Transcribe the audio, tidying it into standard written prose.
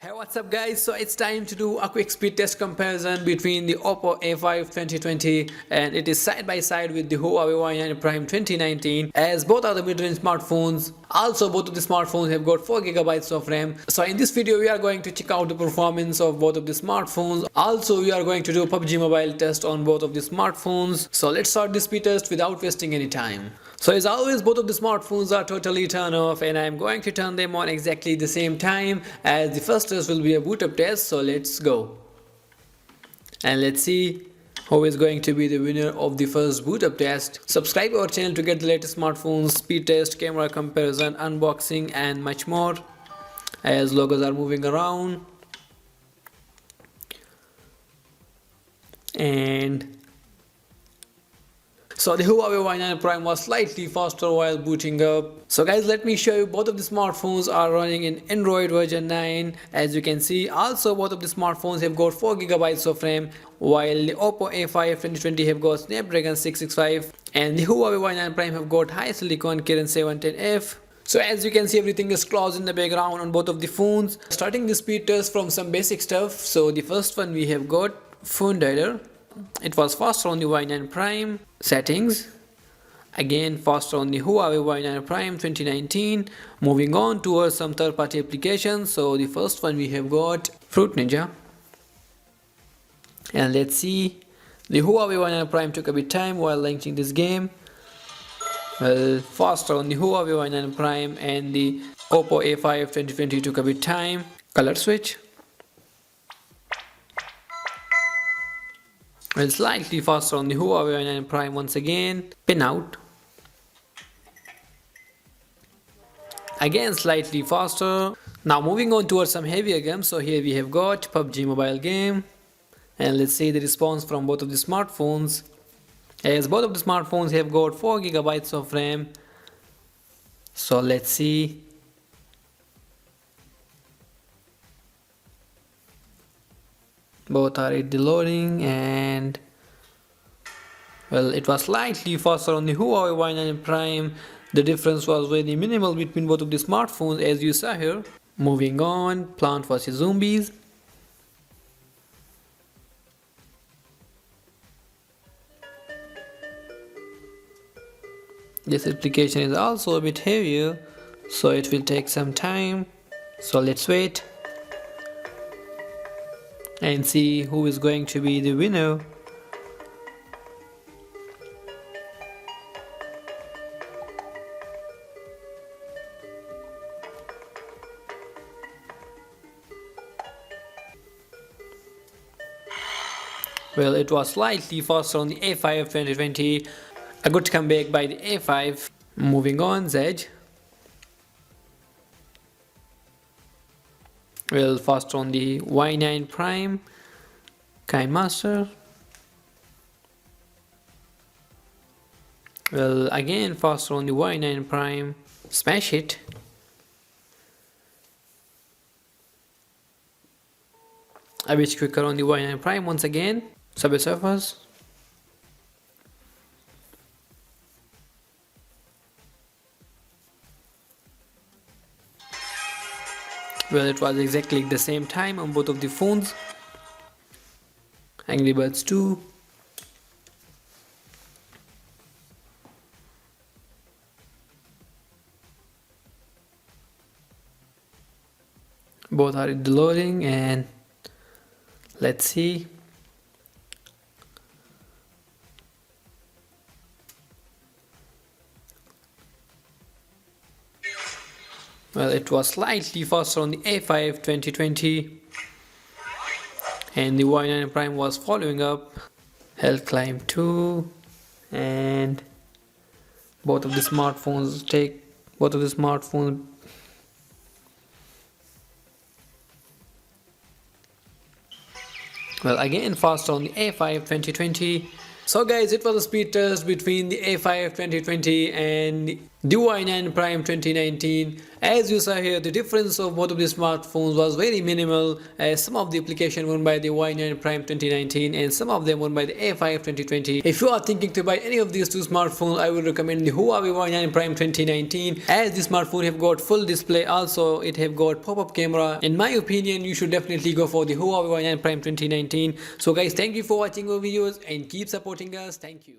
Hey, what's up guys? So it's time to do a quick speed test comparison between the Oppo A5 2020 and it is side by side with the Huawei Y9 Prime 2019, as both are the mid-range smartphones. Also, both of the smartphones have got 4 GB of RAM. So in this video we are going to check out the performance of both of the smartphones. Also, we are going to do a PUBG Mobile test on both of the smartphones. So let's start this speed test without wasting any time. So as always, both of the smartphones are totally turned off and I am going to turn them on exactly the same time, as the first test will be a boot up test. So let's go and let's see who is going to be the winner of the first boot up test. Subscribe our channel to get the latest smartphones speed test, camera comparison, unboxing and much more, as logos are moving around. And so the Huawei Y9 Prime was slightly faster while booting up. So guys, let me show you, both of the smartphones are running in Android version 9, as you can see. Also, both of the smartphones have got 4 GB of RAM, while the Oppo A5 2020 have got Snapdragon 665 and the Huawei Y9 Prime have got high silicon Kirin 710F. So as you can see, everything is closed in the background on both of the phones. Starting the speed test from some basic stuff. So the first one we have got phone dialer. It was faster on the Y9 Prime. Settings, again faster on the Huawei Y9 Prime 2019. Moving on towards some third-party applications. So the first one we have got Fruit Ninja, and let's see, the Huawei Y9 Prime took a bit time while launching this game. Well, faster on the Huawei Y9 Prime, and the Oppo A5 2020 took a bit time. Color switch, well, slightly faster on the Huawei Y9 Prime once again. Pinout, again slightly faster. Now moving on towards some heavier games. So here we have got PUBG Mobile game, and let's see the response from both of the smartphones, as both of the smartphones have got 4 GB of RAM. So let's see. Both are at the loading, and well, it was slightly faster on the Huawei Y9 Prime. The difference was very minimal between both of the smartphones, as you saw here. Moving on, Plant vs Zombies. This application is also a bit heavier, so it will take some time. So let's wait and see who is going to be the winner. Well, it was slightly faster on the A5 2020. A good comeback by the A5. Moving on, Zedge. Well, faster on the Y9 Prime. Kindmaster. Well, again faster on the Y9 Prime. Smash It. A bit quicker on the Y9 Prime once again. Subway Surfers. Well, it was exactly the same time on both of the phones. Angry Birds 2. Both are in the loading, and let's see. Well, it was slightly faster on the A5 2020, and the Y9 Prime was following up. Hell Climb 2, and both of the smartphones well, again faster on the A5 2020. So guys, it was a speed test between the A5 2020 and the Y9 Prime 2019. As you saw here, the difference of both of the smartphones was very minimal, as some of the applications won by the Y9 Prime 2019 and some of them won by the A5 2020. If you are thinking to buy any of these two smartphones, I would recommend the Huawei Y9 Prime 2019, as the smartphone have got full display, also it have got pop-up camera. In my opinion, you should definitely go for the Huawei Y9 Prime 2019. So guys, thank you for watching our videos and keep supporting us. Thank you.